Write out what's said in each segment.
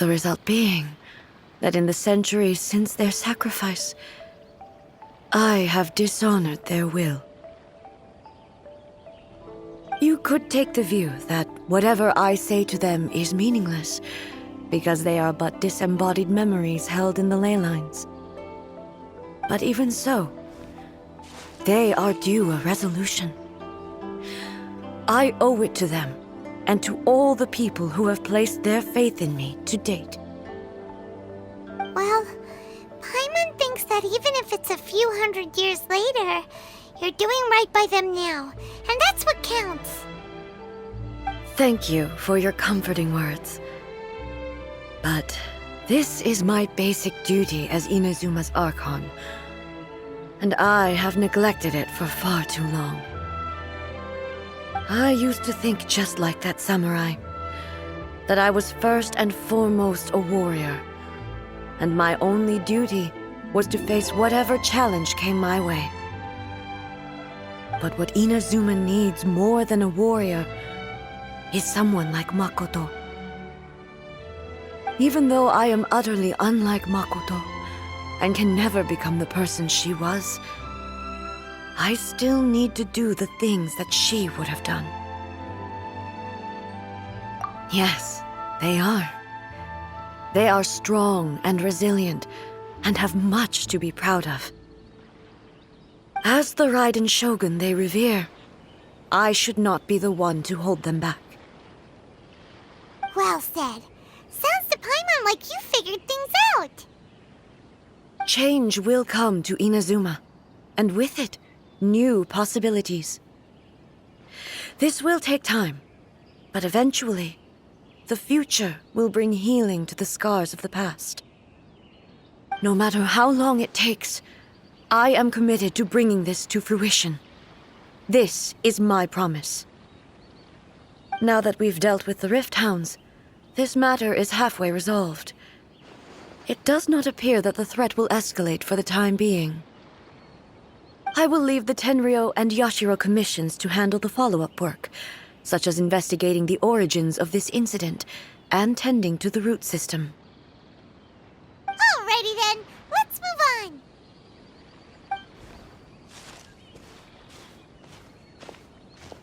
The result being that in the centuries since their sacrifice, I have dishonored their will. You could take the view that whatever I say to them is meaningless, because they are but disembodied memories held in the ley lines. But even so, they are due a resolution. I owe it to them, and to all the people who have placed their faith in me to date. Well, Paimon thinks that even if it's a few hundred years later, you're doing right by them now, and that's what counts. Thank you for your comforting words. But this is my basic duty as Inazuma's Archon, and I have neglected it for far too long. I used to think just like that samurai, that I was first and foremost a warrior, and my only duty was to face whatever challenge came my way. But what Inazuma needs more than a warrior is someone like Makoto. Even though I am utterly unlike Makoto, and can never become the person she was, I still need to do the things that she would have done. Yes, they are. They are strong and resilient, and have much to be proud of. As the Raiden Shogun they revere, I should not be the one to hold them back. Well said. Sounds to Paimon like you figured things out. Change will come to Inazuma, and with it, new possibilities. This will take time, but eventually, the future will bring healing to the scars of the past. No matter how long it takes, I am committed to bringing this to fruition. This is my promise. Now that we've dealt with the Rift Hounds, this matter is halfway resolved. It does not appear that the threat will escalate for the time being. I will leave the Tenryo and Yashiro commissions to handle the follow-up work, such as investigating the origins of this incident and tending to the root system. Alrighty then, let's move on.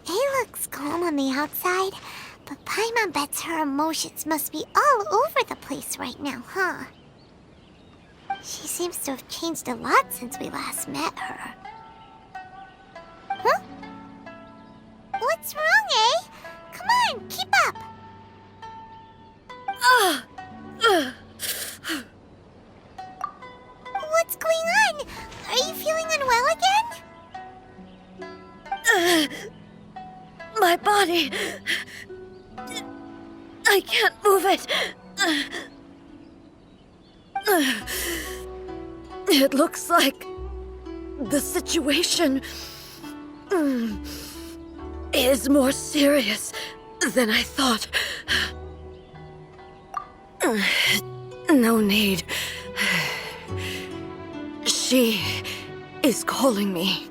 It looks calm on the outside, but Paimon bets her emotions must be all over the place right now, huh? She seems to have changed a lot since we last met her. Huh? What's wrong, eh? Come on, keep up! What's going on? Are you feeling unwell again? My body... I can't move it. It looks like the situation is more serious than I thought. No need. She is calling me.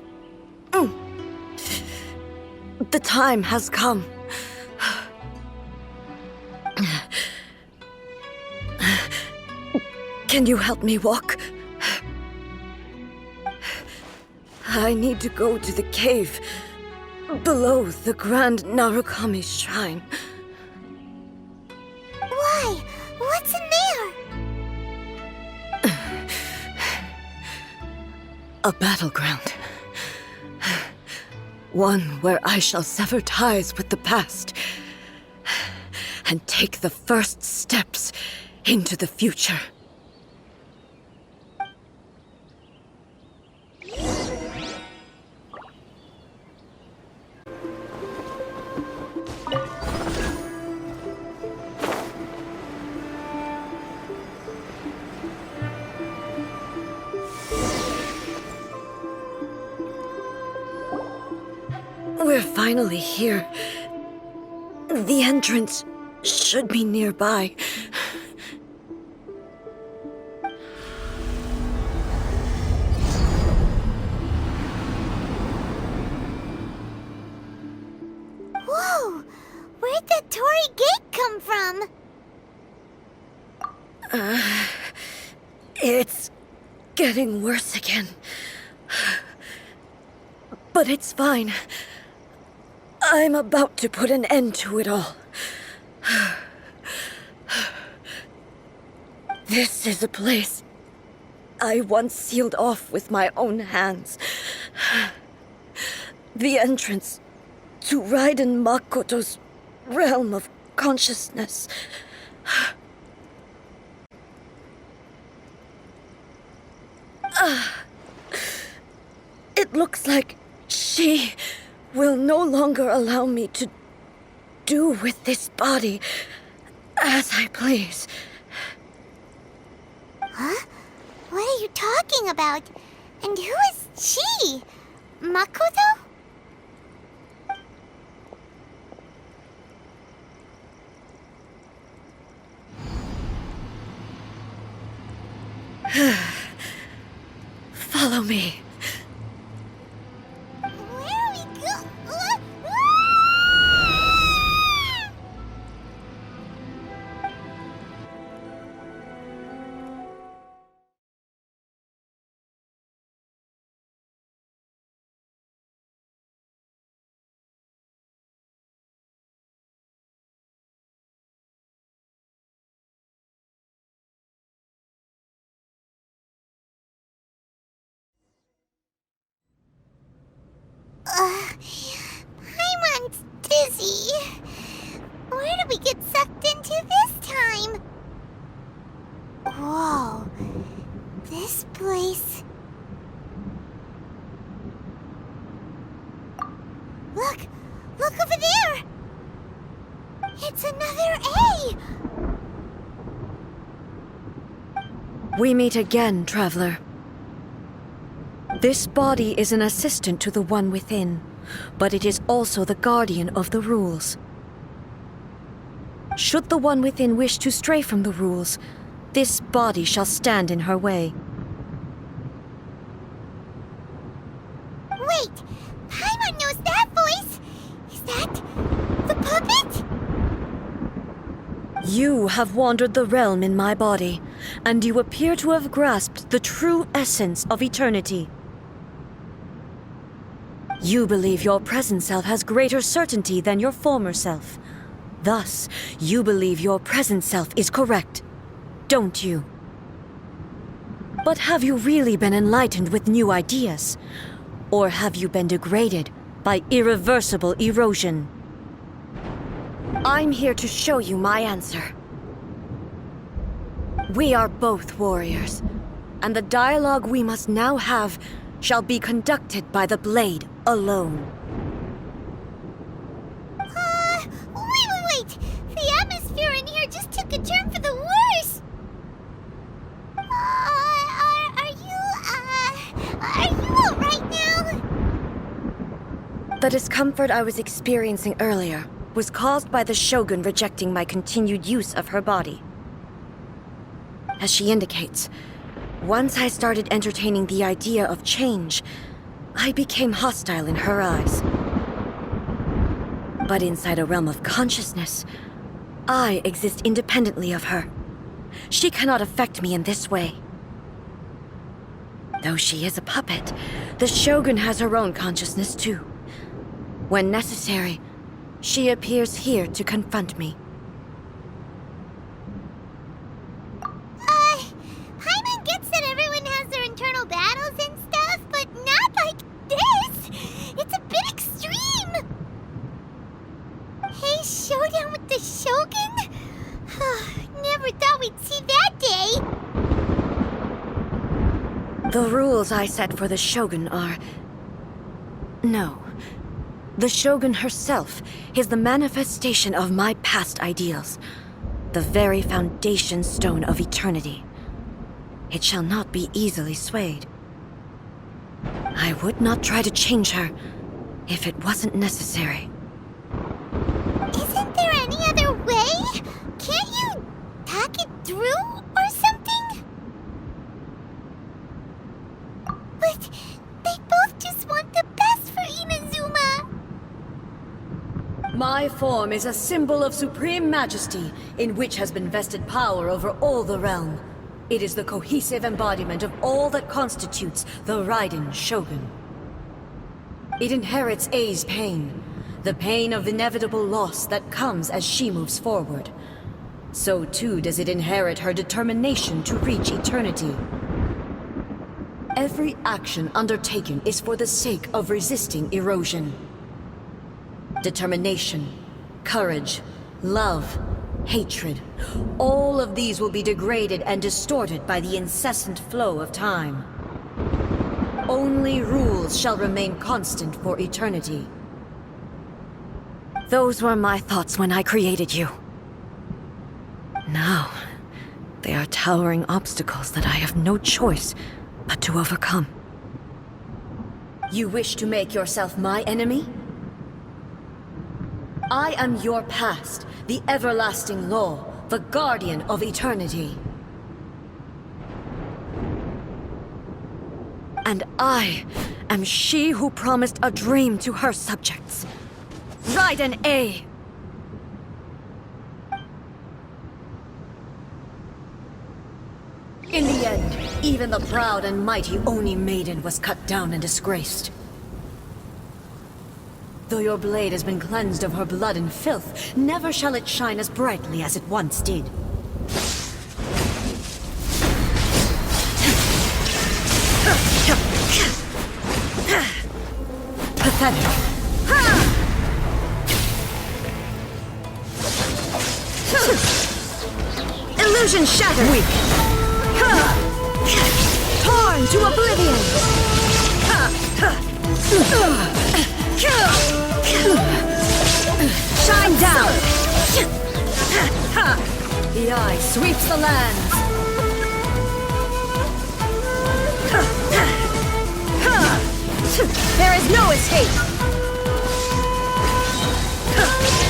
The time has come. Can you help me walk? I need to go to the cave below the Grand Narukami Shrine. Why? What's in there? A battleground. One where I shall sever ties with the past and take the first steps into the future. We're finally here. The entrance should be nearby. Whoa! Where'd that Torii gate come from? It's getting worse again. But it's fine. I'm about to put an end to it all. This is a place I once sealed off with my own hands. The entrance to Raiden Makoto's realm of consciousness. It looks like she will no longer allow me to do with this body as I please. Huh? What are you talking about? And who is she? Makoto? Follow me. Where are we going? Paimon's dizzy. Where did we get sucked into this time? Whoa. This place... Look! Look over there! It's another A! We meet again, traveler. This body is an assistant to the one within, but it is also the guardian of the rules. Should the one within wish to stray from the rules, this body shall stand in her way. Wait! Paimon knows that voice! Is that... the puppet? You have wandered the realm in my body, and you appear to have grasped the true essence of eternity. You believe your present self has greater certainty than your former self. Thus, you believe your present self is correct, don't you? But have you really been enlightened with new ideas? Or have you been degraded by irreversible erosion? I'm here to show you my answer. We are both warriors, and the dialogue we must now have shall be conducted by the blade alone. Wait! The atmosphere in here just took a turn for the worse! Are you alright now? The discomfort I was experiencing earlier was caused by the Shogun rejecting my continued use of her body. As she indicates, once I started entertaining the idea of change, I became hostile in her eyes. But inside a realm of consciousness, I exist independently of her. She cannot affect me in this way. Though she is a puppet, the Shogun has her own consciousness too. When necessary, she appears here to confront me. Paimon gets that everyone has their internal battles and stuff, but not like this! It's a bit extreme! Hey, showdown with the Shogun? Never thought we'd see that day! The rules I set for the Shogun are... No. The Shogun herself is the manifestation of my past ideals. The very foundation stone of eternity. It shall not be easily swayed. I would not try to change her if it wasn't necessary. Isn't there any other way? Can't you talk it through or something? But they both just want the best for Inazuma. My form is a symbol of supreme majesty in which has been vested power over all the realm. It is the cohesive embodiment of all that constitutes the Raiden Shogun. It inherits Ei's pain, the pain of inevitable loss that comes as she moves forward. So too does it inherit her determination to reach eternity. Every action undertaken is for the sake of resisting erosion. Determination, courage, love, hatred, all of these will be degraded and distorted by the incessant flow of time. Only rules shall remain constant for eternity. Those were my thoughts when I created you. Now, they are towering obstacles that I have no choice but to overcome. You wish to make yourself my enemy? I am your past, the everlasting law, the guardian of eternity. And I am she who promised a dream to her subjects. Raiden Ei! In the end, even the proud and mighty Oni Maiden was cut down and disgraced. Though your blade has been cleansed of her blood and filth, never shall it shine as brightly as it once did. Pathetic. Illusion shattered! Weak. Torn to oblivion! Shine down! The eye sweeps the lands! There is no escape!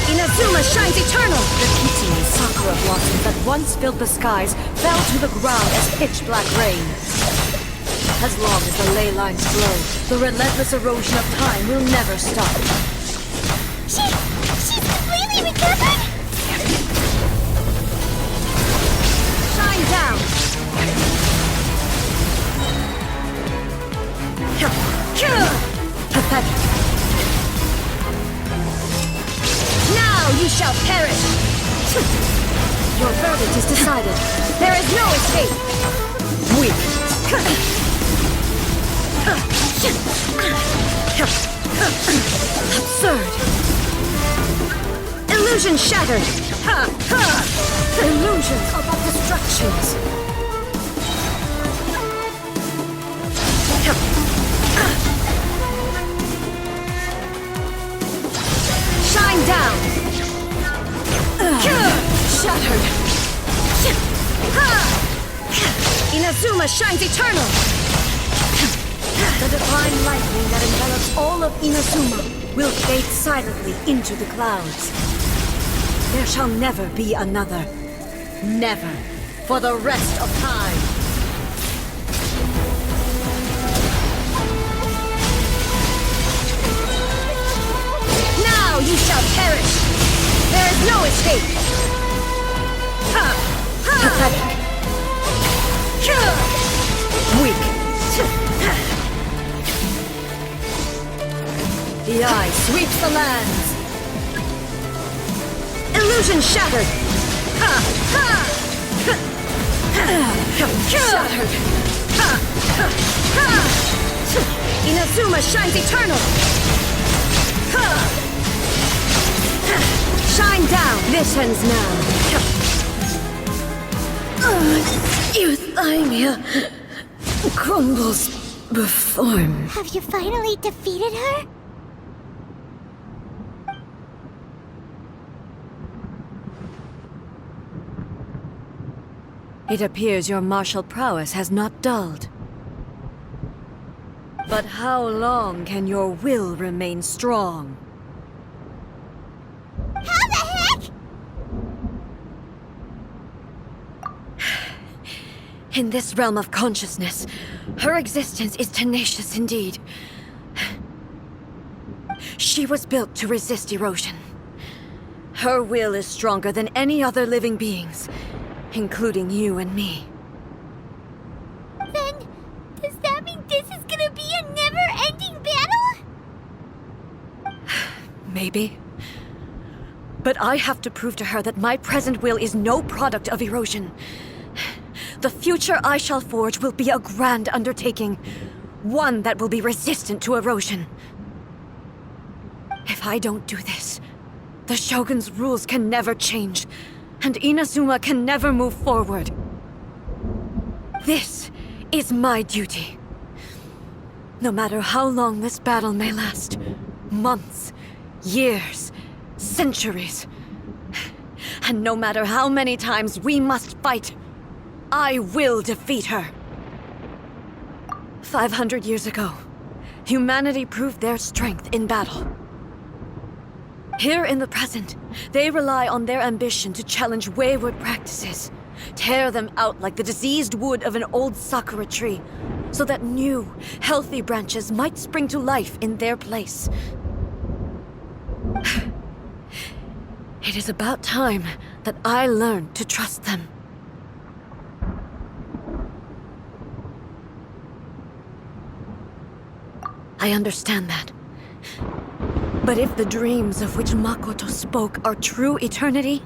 Inazuma shines eternal! The Kitsune Sakura blossoms that once filled the skies fell to the ground as pitch-black rain. As long as the ley lines flow, the relentless erosion of time will never stop. She's completely recovered? Shine down! Pathetic. Now you shall perish! Your verdict is decided. There is no escape! Weak. Absurd! Illusion shattered! Illusions are but distractions! Shine down! Shattered! Inazuma shines eternal! The divine lightning that envelops all of Inazuma will fade silently into the clouds. There shall never be another. Never. For the rest of time. Now you shall perish! There is no escape! Pathetic. Weak. The eye sweeps the lands. Illusion shattered. Shattered. Inazuma shines eternal. Shine down. This ends now. Euthymia crumbles before me. Have you finally defeated her? It appears your martial prowess has not dulled. But how long can your will remain strong? How the heck? In this realm of consciousness, her existence is tenacious indeed. She was built to resist erosion. Her will is stronger than any other living beings, including you and me. Then, does that mean this is gonna be a never-ending battle? Maybe. But I have to prove to her that my present will is no product of erosion. The future I shall forge will be a grand undertaking, one that will be resistant to erosion. If I don't do this, the Shogun's rules can never change, and Inazuma can never move forward. This is my duty. No matter how long this battle may last, months, years, centuries, and no matter how many times we must fight, I will defeat her. 500 years ago, humanity proved their strength in battle. Here in the present, they rely on their ambition to challenge wayward practices, tear them out like the diseased wood of an old sakura tree, so that new, healthy branches might spring to life in their place. It is about time that I learned to trust them. I understand that. But if the dreams of which Makoto spoke are true eternity,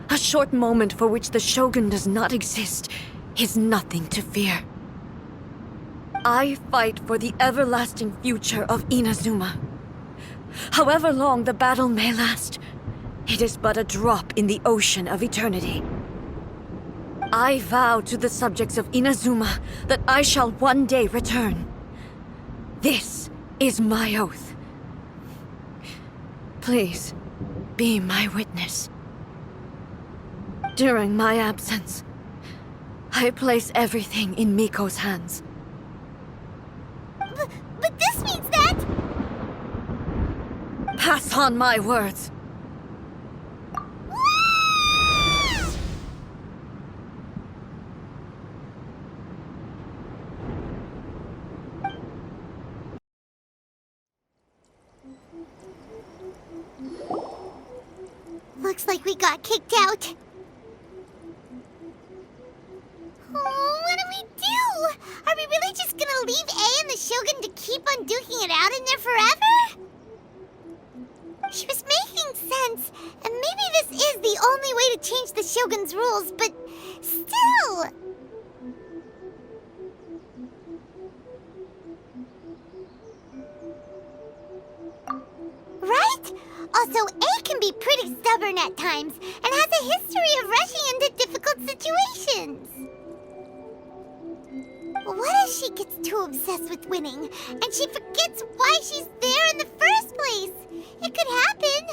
a short moment for which the Shogun does not exist is nothing to fear. I fight for the everlasting future of Inazuma. However long the battle may last, it is but a drop in the ocean of eternity. I vow to the subjects of Inazuma that I shall one day return. This is my oath. Please, be my witness. During my absence, I place everything in Miko's hands. But this means that... Pass on my words. Looks like we got kicked out. Oh, what do we do? Are we really just gonna leave A and the Shogun to keep on duking it out in there forever? She was making sense, and maybe this is the only way to change the Shogun's rules, but still... Right? Also, A can be pretty stubborn at times, and has a history of rushing into difficult situations. What if she gets too obsessed with winning, and she forgets why she's there in the first place? It could happen,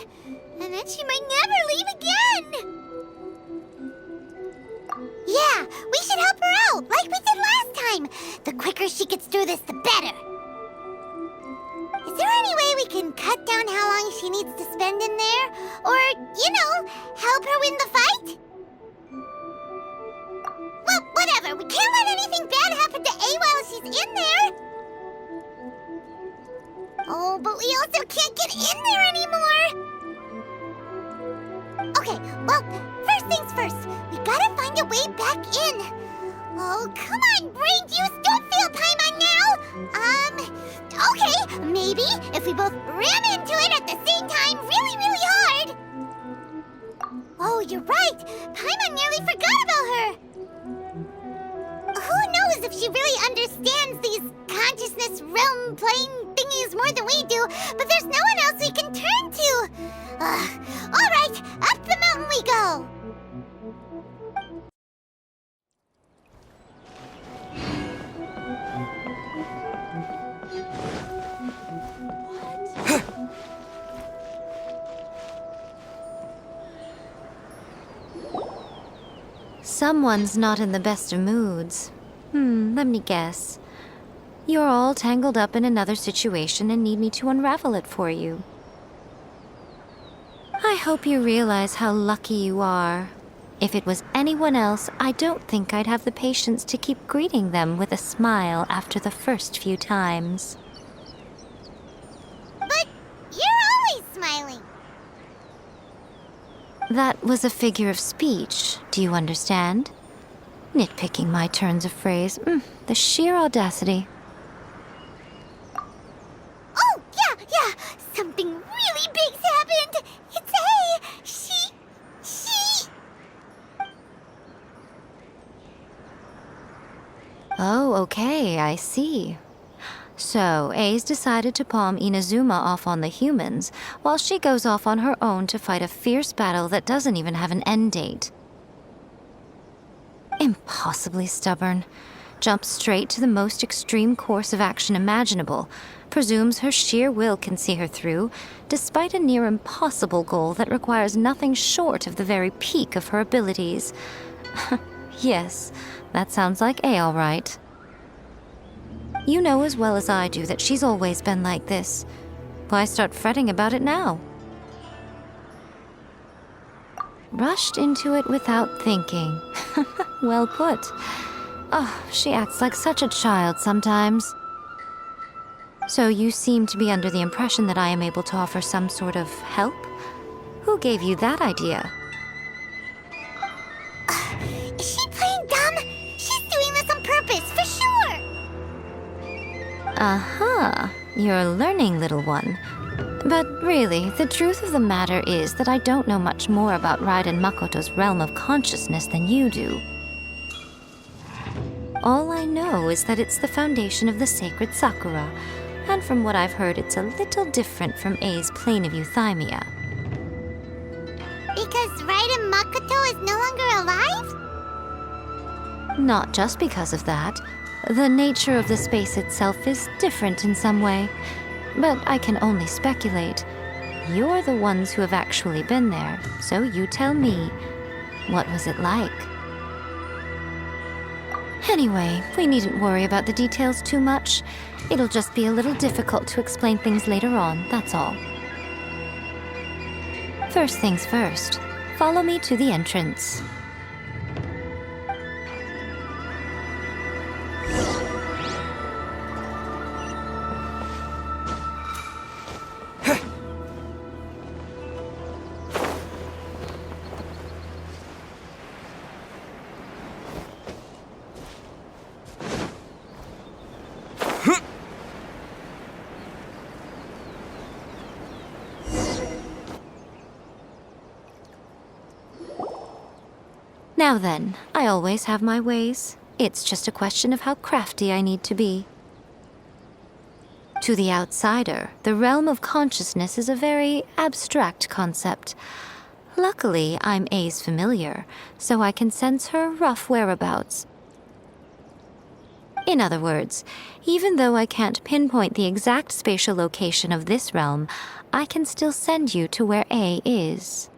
and then she might never leave again. Yeah, we should help her out, like we did last time. The quicker she gets through this, the better. Is there any way we can cut down how long she needs to spend in there? Or, you know, help her win the fight? Well, whatever. We can't let anything bad happen to A while she's in there. Oh, but we also can't get in there anymore. Okay, well, first things first. We gotta find a way back in. Oh, come on, brain juice. Don't fail Paimon now. Okay, maybe if we both ram into it at the same time really, really hard. Oh, you're right. Paimon nearly forgot about her. Who knows if she really understands these consciousness realm plane thingies more than we do, but there's no one else we can turn to. All right, up the mountain we go. Someone's not in the best of moods. Let me guess. You're all tangled up in another situation and need me to unravel it for you. I hope you realize how lucky you are. If it was anyone else, I don't think I'd have the patience to keep greeting them with a smile after the first few times. But you're always smiling. That was a figure of speech, do you understand? Nitpicking my turns of phrase. The sheer audacity. Oh, yeah. Something really big's happened. It's A. She... Oh, okay, I see. So, A's decided to palm Inazuma off on the humans, while she goes off on her own to fight a fierce battle that doesn't even have an end date. Impossibly stubborn. Jumps straight to the most extreme course of action imaginable, presumes her sheer will can see her through, despite a near impossible goal that requires nothing short of the very peak of her abilities. Yes, that sounds like A all right. You know as well as I do that she's always been like this. Why start fretting about it now? Rushed into it without thinking. Well put. Oh, she acts like such a child sometimes. So you seem to be under the impression that I am able to offer some sort of help? Who gave you that idea? Is she playing dumb? She's doing this on purpose, for sure! Uh-huh. You're learning, little one. But really, the truth of the matter is that I don't know much more about Raiden Makoto's realm of consciousness than you do. All I know is that it's the foundation of the sacred Sakura, and from what I've heard, it's a little different from A's plane of euthymia. Because Raiden Makoto is no longer alive? Not just because of that. The nature of the space itself is different in some way. But I can only speculate. You're the ones who have actually been there, so you tell me. What was it like? Anyway, we needn't worry about the details too much. It'll just be a little difficult to explain things later on, that's all. First things first, follow me to the entrance. Now then, I always have my ways. It's just a question of how crafty I need to be. To the outsider, the realm of consciousness is a very abstract concept. Luckily, I'm A's familiar, so I can sense her rough whereabouts. In other words, even though I can't pinpoint the exact spatial location of this realm, I can still send you to where A is.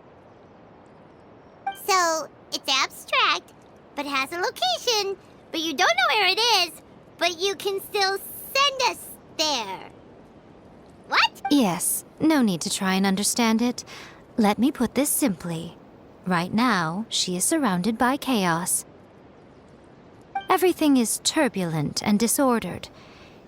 So, it's abstract, but has a location, but you don't know where it is, but you can still send us there. What? Yes, no need to try and understand it. Let me put this simply. Right now, she is surrounded by chaos. Everything is turbulent and disordered.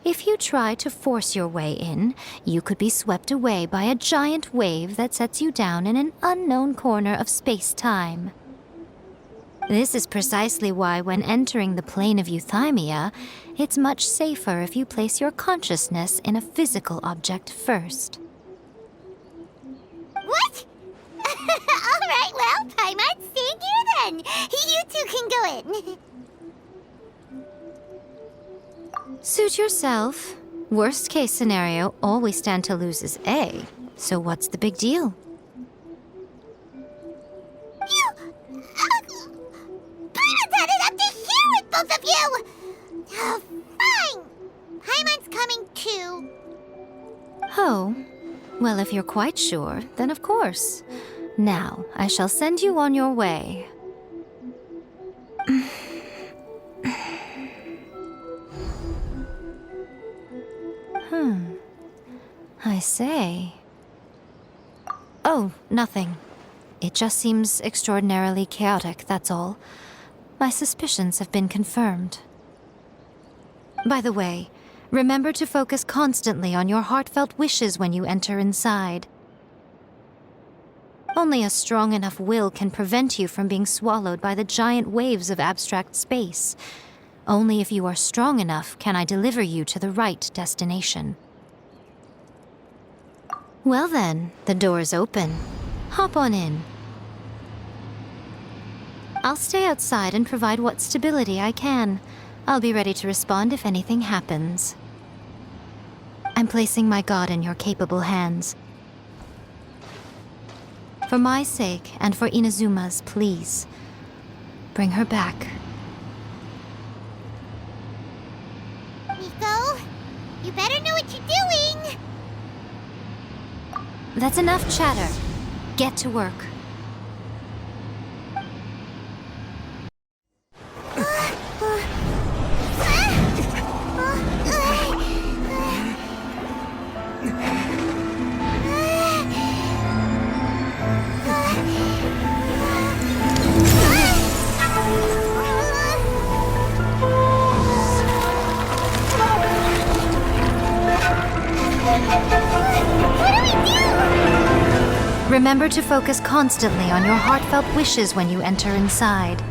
If you try to force your way in, you could be swept away by a giant wave that sets you down in an unknown corner of space-time. This is precisely why when entering the plane of euthymia, it's much safer if you place your consciousness in a physical object first. What? Alright, well, Paimon, stay here then. You two can go in. Suit yourself. Worst case scenario, all we stand to lose is A. So what's the big deal? Paimon's had it up to here with both of you! Oh, fine. Paimon's coming too. Oh, well, if you're quite sure, then of course. Now, I shall send you on your way. I say. Oh, nothing. It just seems extraordinarily chaotic, that's all. My suspicions have been confirmed. By the way, remember to focus constantly on your heartfelt wishes when you enter inside. Only a strong enough will can prevent you from being swallowed by the giant waves of abstract space. Only if you are strong enough can I deliver you to the right destination. Well then, the door's open. Hop on in. I'll stay outside and provide what stability I can. I'll be ready to respond if anything happens. I'm placing my god in your capable hands. For my sake and for Inazuma's, please, bring her back. Miko, you better know what you're doing! That's enough chatter. Get to work. Remember to focus constantly on your heartfelt wishes when you enter inside.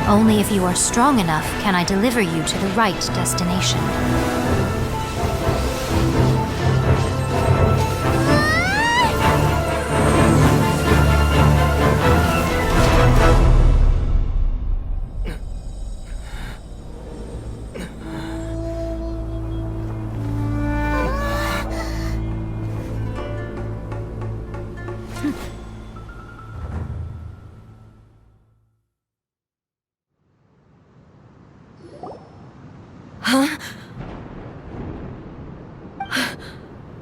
Only if you are strong enough can I deliver you to the right destination.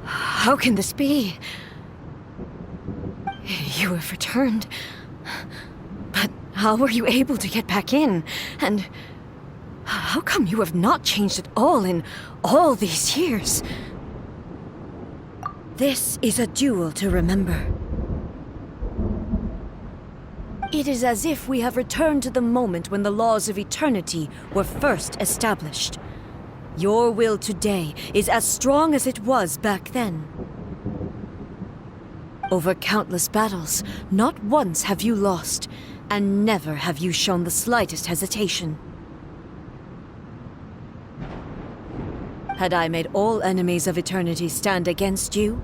How can this be? You have returned. But how were you able to get back in? And how come you have not changed at all in all these years? This is a duel to remember. It is as if we have returned to the moment when the laws of eternity were first established. Your will today is as strong as it was back then. Over countless battles, not once have you lost, and never have you shown the slightest hesitation. Had I made all enemies of eternity stand against you,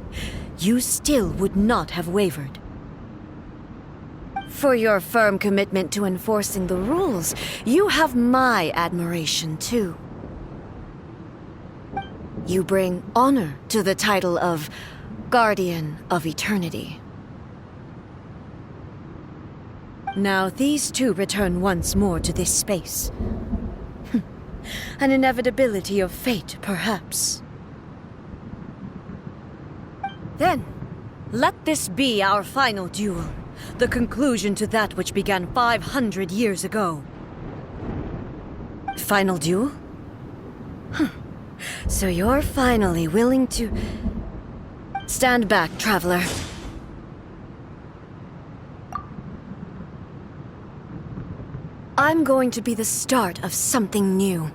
you still would not have wavered. For your firm commitment to enforcing the rules, you have my admiration too. You bring honor to the title of Guardian of Eternity. Now these two return once more to this space. An inevitability of fate, perhaps. Then, let this be our final duel, the conclusion to that which began 500 years ago. Final duel? So you're finally willing to... Stand back, traveler. I'm going to be the start of something new.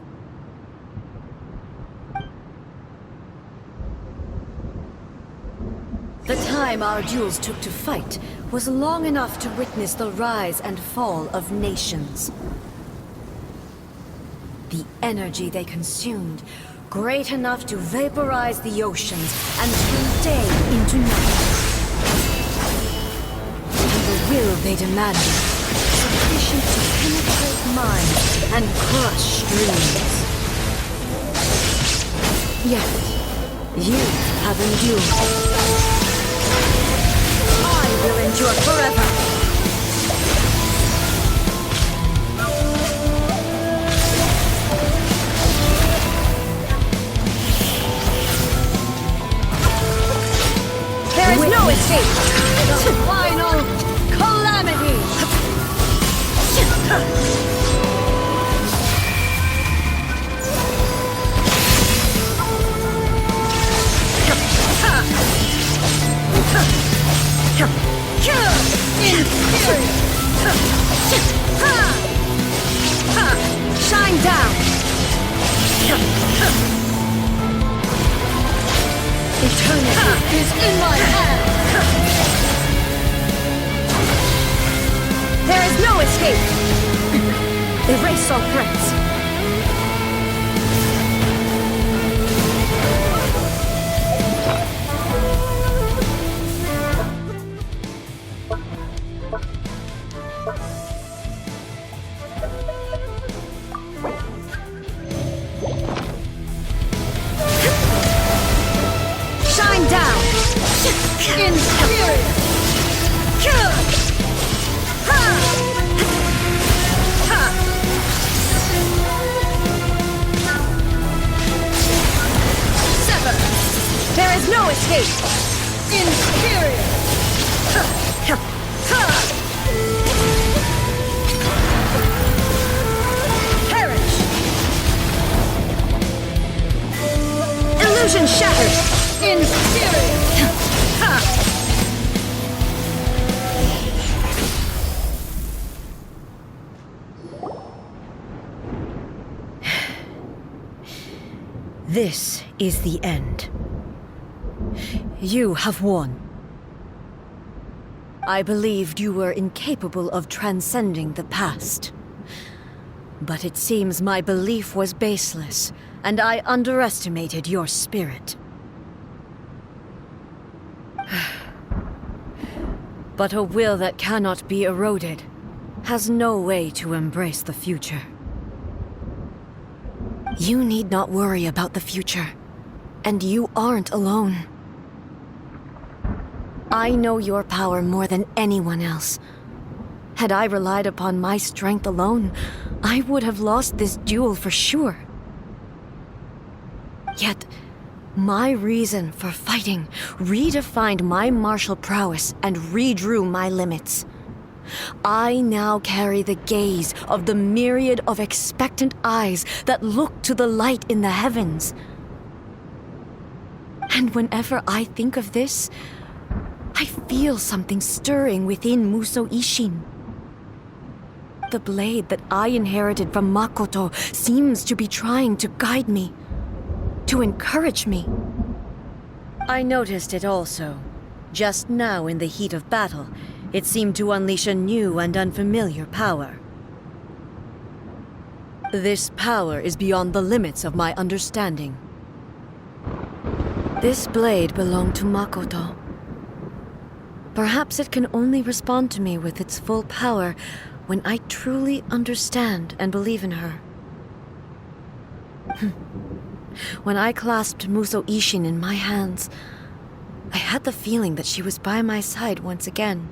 The time our duels took to fight was long enough to witness the rise and fall of nations. The energy they consumed, great enough to vaporize the oceans and turn day into night. And the will they demanded, sufficient to penetrate minds and crush dreams. Yet, you have endured. I will endure forever. There is no escape! The final calamity! Inferior! Shine down! Eternity is in my hands! There is no escape! Erase all threats. Shine down! Inferior! Sever! There is no escape! Inferior! Perish! Illusion shattered! Inferior! This is the end. You have won. I believed you were incapable of transcending the past. But it seems my belief was baseless, and I underestimated your spirit. But a will that cannot be eroded has no way to embrace the future. You need not worry about the future, and you aren't alone. I know your power more than anyone else. Had I relied upon my strength alone, I would have lost this duel for sure. Yet, my reason for fighting redefined my martial prowess and redrew my limits. I now carry the gaze of the myriad of expectant eyes that look to the light in the heavens. And whenever I think of this, I feel something stirring within Musou Ishin. The blade that I inherited from Makoto seems to be trying to guide me, to encourage me. I noticed it also. Just now in the heat of battle, it seemed to unleash a new and unfamiliar power. This power is beyond the limits of my understanding. This blade belonged to Makoto. Perhaps it can only respond to me with its full power when I truly understand and believe in her. When I clasped Musou Ishin in my hands, I had the feeling that she was by my side once again.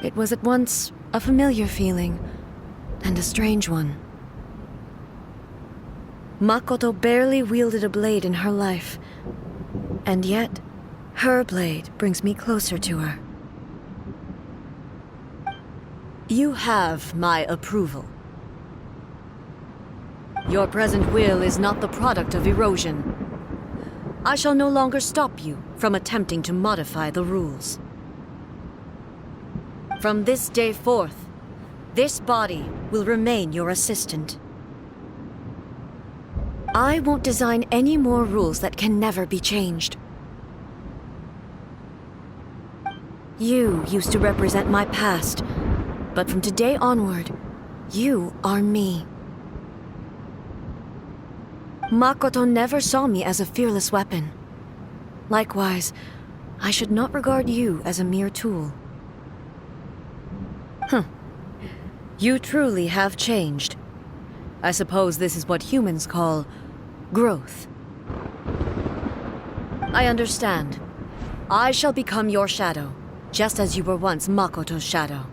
It was at once a familiar feeling and a strange one. Makoto barely wielded a blade in her life, and yet her blade brings me closer to her. You have my approval. Your present will is not the product of erosion. I shall no longer stop you from attempting to modify the rules. From this day forth, this body will remain your assistant. I won't design any more rules that can never be changed. You used to represent my past, but from today onward, you are me. Makoto never saw me as a fearless weapon. Likewise, I should not regard you as a mere tool. You truly have changed. I suppose this is what humans call growth. I understand. I shall become your shadow, just as you were once Makoto's shadow.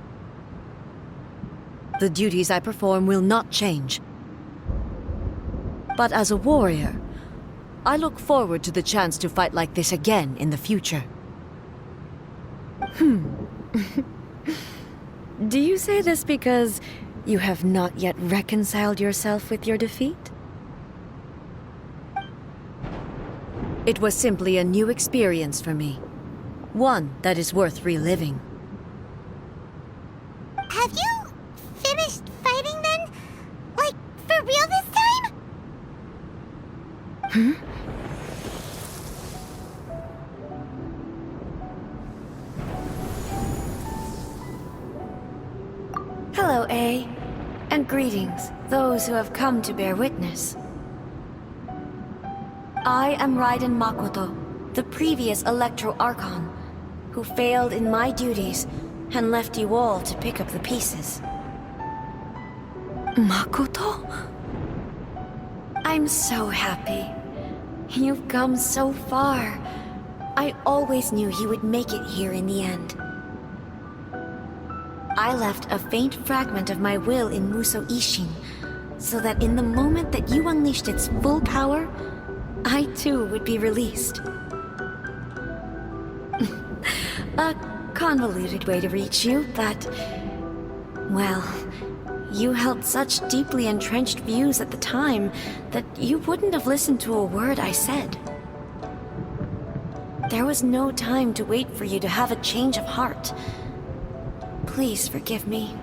The duties I perform will not change. But as a warrior, I look forward to the chance to fight like this again in the future. Do you say this because you have not yet reconciled yourself with your defeat? It was simply a new experience for me. One that is worth reliving. Have you finished fighting then? Like, for real this time? Hello, A. And greetings, those who have come to bear witness. I am Raiden Makoto, the previous Electro Archon, who failed in my duties and left you all to pick up the pieces. Makoto? I'm so happy. You've come so far. I always knew you would make it here in the end. I left a faint fragment of my will in Muso Ishin, so that in the moment that you unleashed its full power, I too would be released. A convoluted way to reach you, but... well, you held such deeply entrenched views at the time that you wouldn't have listened to a word I said. There was no time to wait for you to have a change of heart. Please forgive me.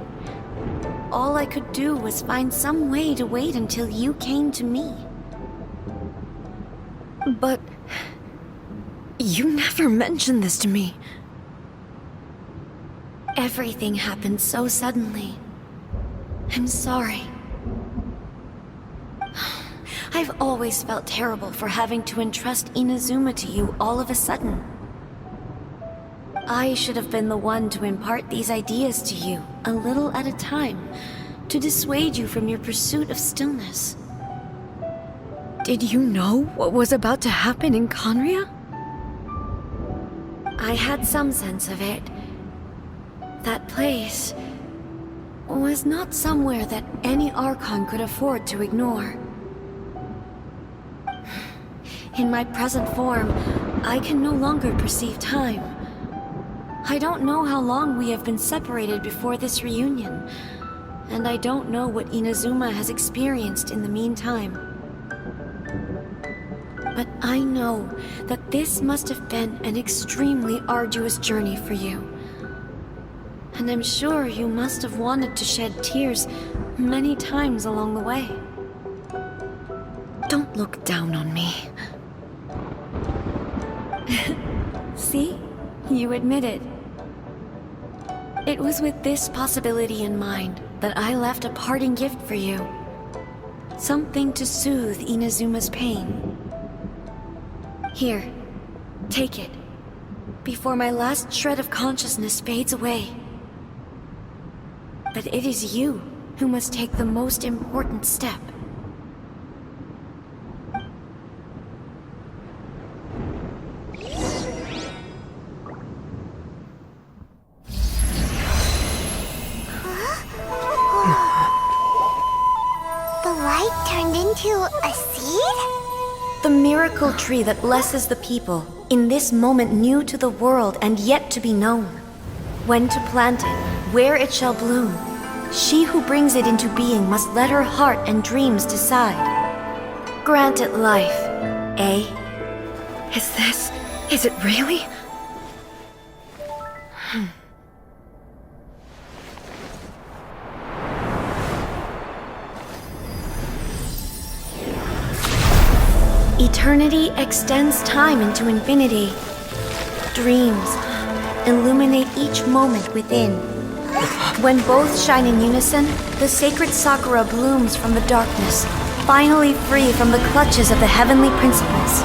All I could do was find some way to wait until you came to me. But... you never mentioned this to me. Everything happened so suddenly. I'm sorry. I've always felt terrible for having to entrust Inazuma to you all of a sudden. I should have been the one to impart these ideas to you, a little at a time, to dissuade you from your pursuit of stillness. Did you know what was about to happen in Conria? I had some sense of it. That place was not somewhere that any Archon could afford to ignore. In my present form, I can no longer perceive time. I don't know how long we have been separated before this reunion, and I don't know what Inazuma has experienced in the meantime. But I know that this must have been an extremely arduous journey for you. And I'm sure you must have wanted to shed tears many times along the way. Don't look down on me. See? You admit it. It was with this possibility in mind that I left a parting gift for you. Something to soothe Inazuma's pain. Here, take it, before my last shred of consciousness fades away. But it is you who must take the most important step. The light turned into a seed? The miracle tree that blesses the people, in this moment new to the world and yet to be known. When to plant it, where it shall bloom. She who brings it into being must let her heart and dreams decide. Grant it life, eh? Is it really? Eternity extends time into infinity. Dreams illuminate each moment within. When both shine in unison, the sacred Sakura blooms from the darkness, finally free from the clutches of the heavenly principles.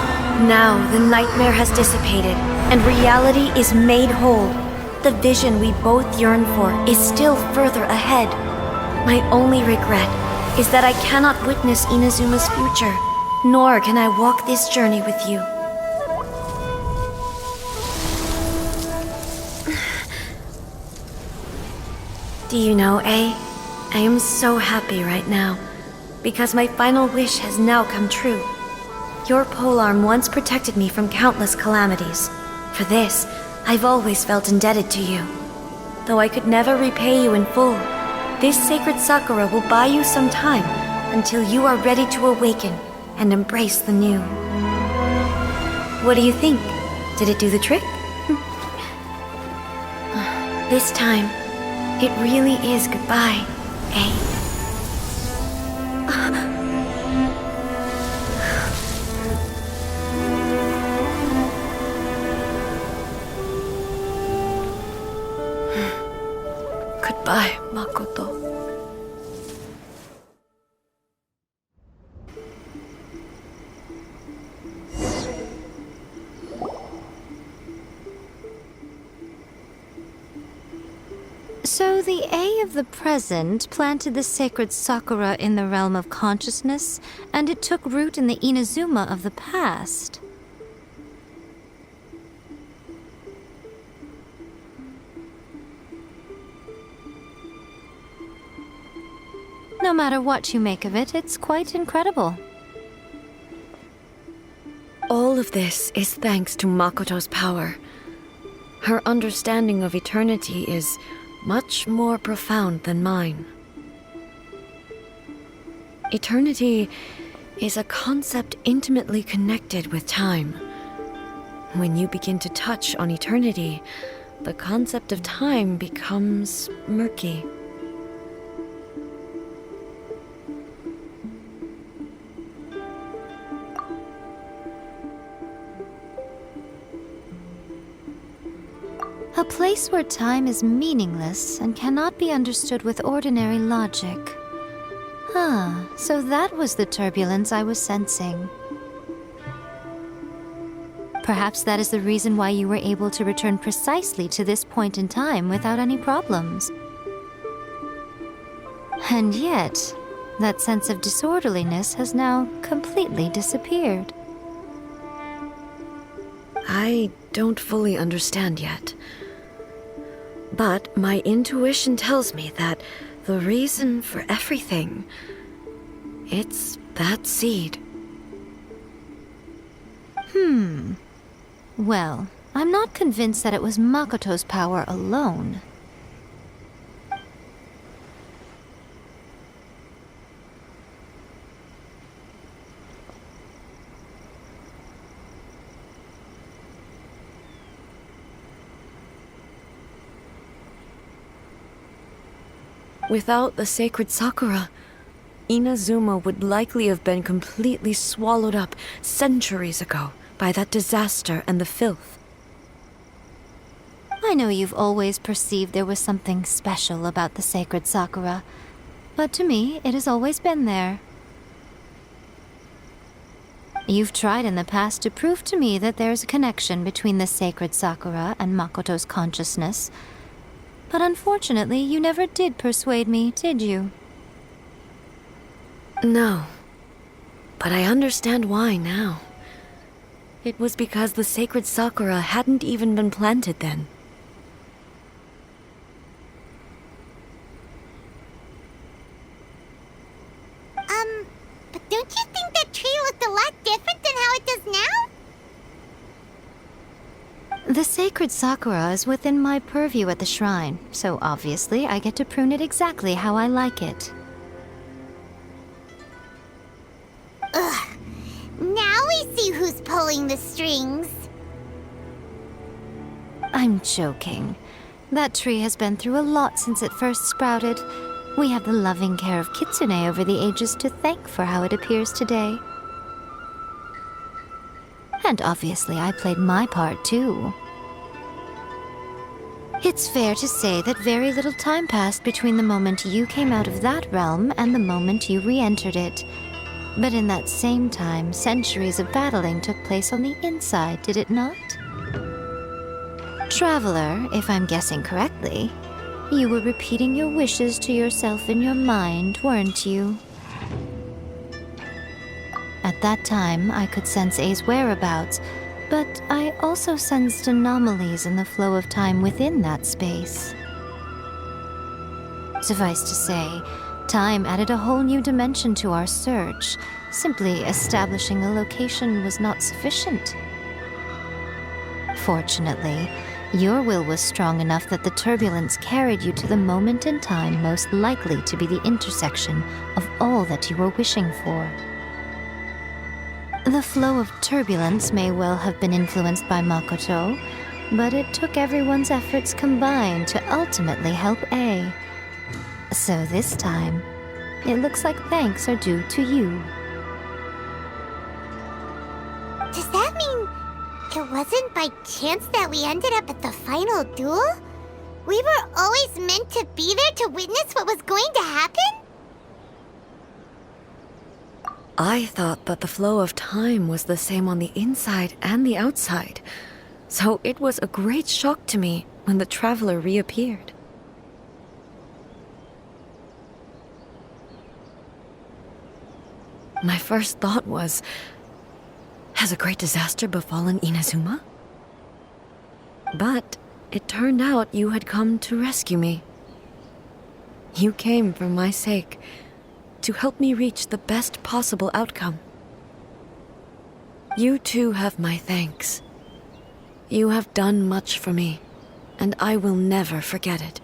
Now the nightmare has dissipated, and reality is made whole. The vision we both yearn for is still further ahead. My only regret is that I cannot witness Inazuma's future, nor can I walk this journey with you. Do you know, A? I am so happy right now, because my final wish has now come true. Your polearm once protected me from countless calamities. For this, I've always felt indebted to you. Though I could never repay you in full, this sacred Sakura will buy you some time until you are ready to awaken and embrace the new. What do you think? Did it do the trick? This time, it really is goodbye, eh? Goodbye, Makoto. So the A of the present planted the sacred Sakura in the realm of consciousness, and it took root in the Inazuma of the past. No matter what you make of it, it's quite incredible. All of this is thanks to Makoto's power. Her understanding of eternity is much more profound than mine. Eternity is a concept intimately connected with time. When you begin to touch on eternity, the concept of time becomes murky. A place where time is meaningless and cannot be understood with ordinary logic. So that was the turbulence I was sensing. Perhaps that is the reason why you were able to return precisely to this point in time without any problems. And yet, that sense of disorderliness has now completely disappeared. I don't fully understand yet. But my intuition tells me that the reason for everything, it's that seed. Well, I'm not convinced that it was Makoto's power alone. Without the sacred Sakura, Inazuma would likely have been completely swallowed up centuries ago by that disaster and the filth. I know you've always perceived there was something special about the sacred Sakura, but to me, it has always been there. You've tried in the past to prove to me that there's a connection between the sacred Sakura and Makoto's consciousness, but unfortunately, you never did persuade me, did you? No, but I understand why now. It was because the sacred Sakura hadn't even been planted then. But don't you think that tree looked a lot different than how it does now? The sacred Sakura is within my purview at the shrine, so obviously I get to prune it exactly how I like it. Now we see who's pulling the strings. I'm joking. That tree has been through a lot since it first sprouted. We have the loving care of Kitsune over the ages to thank for how it appears today. And obviously I played my part too. It's fair to say that very little time passed between the moment you came out of that realm and the moment you re-entered it. But in that same time, centuries of battling took place on the inside, did it not? Traveler, if I'm guessing correctly, you were repeating your wishes to yourself in your mind, weren't you? At that time, I could sense A's whereabouts, but I also sensed anomalies in the flow of time within that space. Suffice to say, time added a whole new dimension to our search. Simply establishing a location was not sufficient. Fortunately, your will was strong enough that the turbulence carried you to the moment in time most likely to be the intersection of all that you were wishing for. The flow of turbulence may well have been influenced by Makoto, but it took everyone's efforts combined to ultimately help A. So this time, it looks like thanks are due to you. Does that mean it wasn't by chance that we ended up at the final duel? We were always meant to be there to witness what was going to happen? I thought that the flow of time was the same on the inside and the outside, so it was a great shock to me when the traveler reappeared. My first thought was, has a great disaster befallen Inazuma? But it turned out you had come to rescue me. You came for my sake, to help me reach the best possible outcome. You too have my thanks. You have done much for me, and I will never forget it.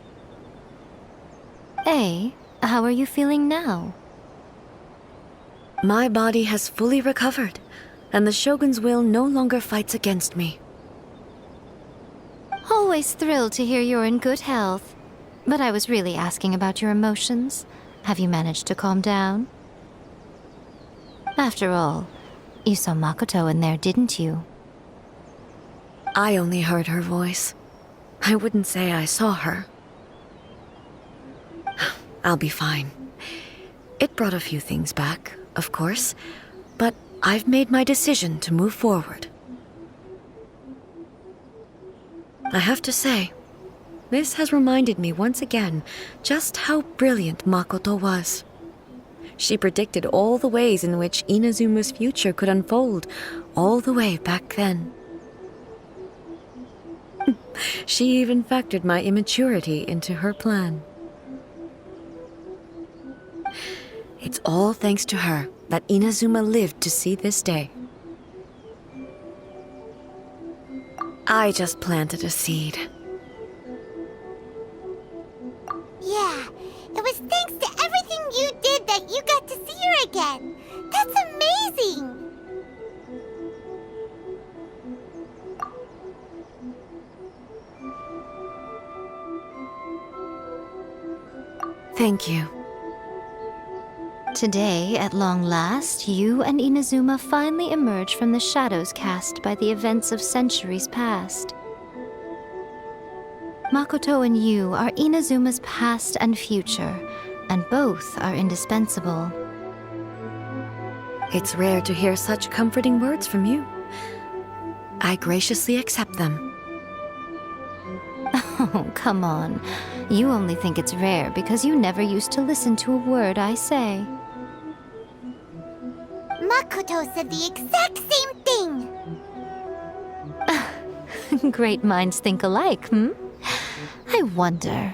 How are you feeling now? My body has fully recovered, and the Shogun's will no longer fights against me. Always thrilled to hear you're in good health. But I was really asking about your emotions. Have you managed to calm down? After all, you saw Makoto in there, didn't you? I only heard her voice. I wouldn't say I saw her. I'll be fine. It brought a few things back, of course, but I've made my decision to move forward. I have to say, this has reminded me once again just how brilliant Makoto was. She predicted all the ways in which Inazuma's future could unfold, all the way back then. She even factored my immaturity into her plan. It's all thanks to her that Inazuma lived to see this day. I just planted a seed. Yeah, it was thanks to everything you did that you got to see her again. That's amazing! Thank you. Today, at long last, you and Inazuma finally emerge from the shadows cast by the events of centuries past. Makoto and you are Inazuma's past and future, and both are indispensable. It's rare to hear such comforting words from you. I graciously accept them. Oh, come on. You only think it's rare because you never used to listen to a word I say. Makoto said the exact same thing! Great minds think alike, hmm? I wonder,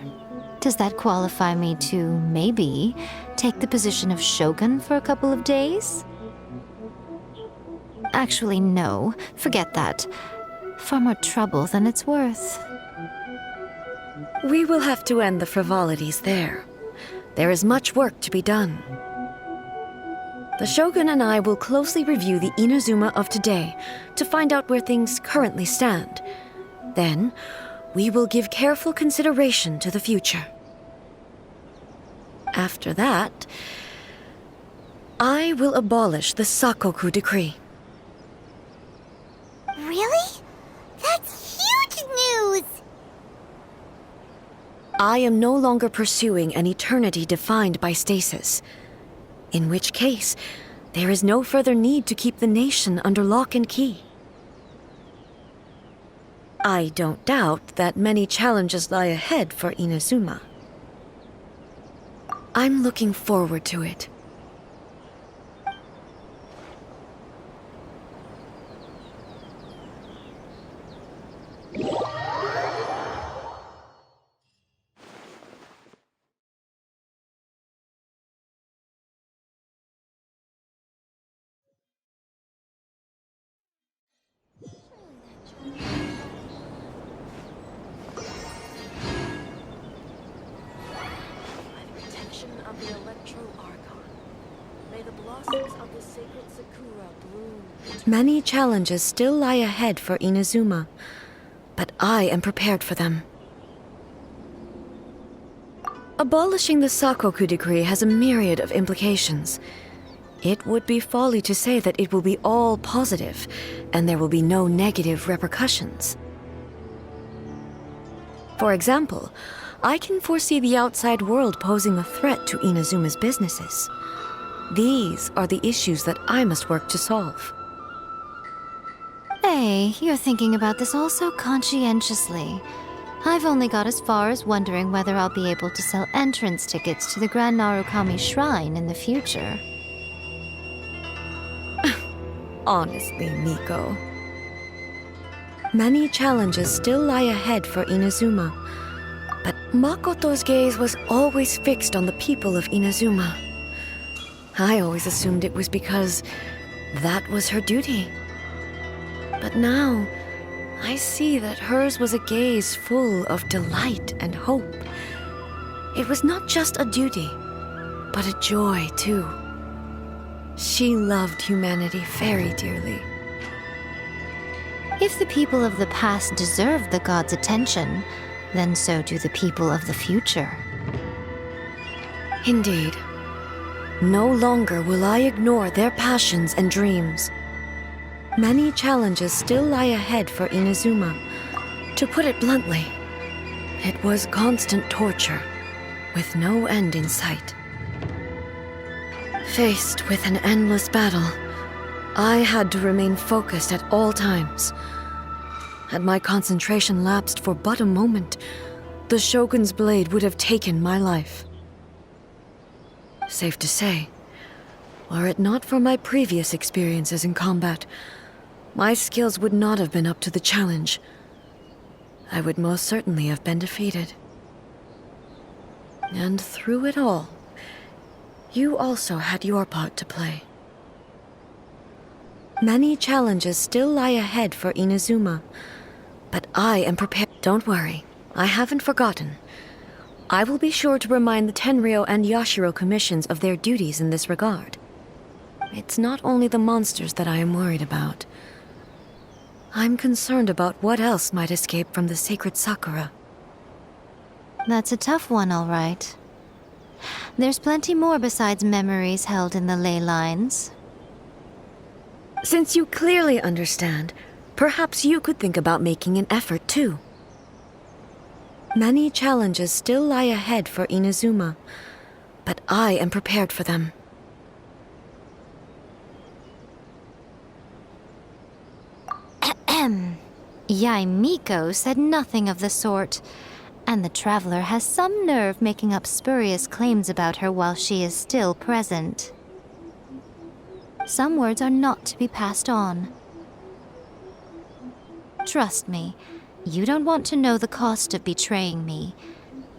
does that qualify me to, maybe, take the position of Shogun for a couple of days? Actually, no. Forget that. Far more trouble than it's worth. We will have to end the frivolities there. There is much work to be done. The Shogun and I will closely review the Inazuma of today to find out where things currently stand. Then, we will give careful consideration to the future. After that, I will abolish the Sakoku Decree. Really? That's huge news! I am no longer pursuing an eternity defined by stasis. In which case, there is no further need to keep the nation under lock and key. I don't doubt that many challenges lie ahead for Inazuma. I'm looking forward to it. Of the Electro Archon. May the blossoms of the sacred Sakura bloom. Many challenges still lie ahead for Inazuma, but I am prepared for them. Abolishing the Sakoku Decree has a myriad of implications. It would be folly to say that it will be all positive, and there will be no negative repercussions. For example, I can foresee the outside world posing a threat to Inazuma's businesses. These are the issues that I must work to solve. Hey, you're thinking about this all so conscientiously. I've only got as far as wondering whether I'll be able to sell entrance tickets to the Grand Narukami Shrine in the future. honestly, Miko. Many challenges still lie ahead for Inazuma, but Makoto's gaze was always fixed on the people of Inazuma. I always assumed it was because that was her duty. But now, I see that hers was a gaze full of delight and hope. It was not just a duty, but a joy, too. She loved humanity very dearly. If the people of the past deserve the god's attention, then so do the people of the future. Indeed. No longer will I ignore their passions and dreams. Many challenges still lie ahead for Inazuma. To put it bluntly, it was constant torture, with no end in sight. Faced with an endless battle, I had to remain focused at all times. Had my concentration lapsed for but a moment, the Shogun's blade would have taken my life. Safe to say, were it not for my previous experiences in combat, my skills would not have been up to the challenge. I would most certainly have been defeated. And through it all, you also had your part to play. Many challenges still lie ahead for Inazuma, but I am prepared. Don't worry, I haven't forgotten. I will be sure to remind the Tenryo and Yashiro commissions of their duties in this regard. It's not only the monsters that I am worried about. I'm concerned about what else might escape from the sacred Sakura. That's a tough one, all right. There's plenty more besides memories held in the ley lines. Since you clearly understand, perhaps you could think about making an effort too. Many challenges still lie ahead for Inazuma, but I am prepared for them. Yae Miko said nothing of the sort, and the traveler has some nerve making up spurious claims about her while she is still present. Some words are not to be passed on. Trust me, you don't want to know the cost of betraying me.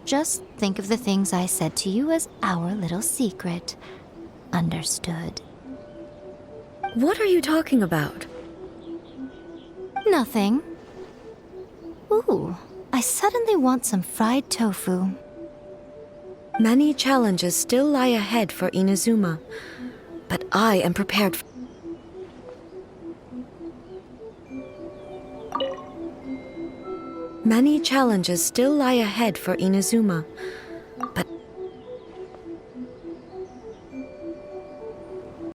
Just think of the things I said to you as our little secret. Understood? What are you talking about? Nothing. Ooh, I suddenly want some fried tofu. Many challenges still lie ahead for Inazuma, but I am prepared for... Many challenges still lie ahead for Inazuma,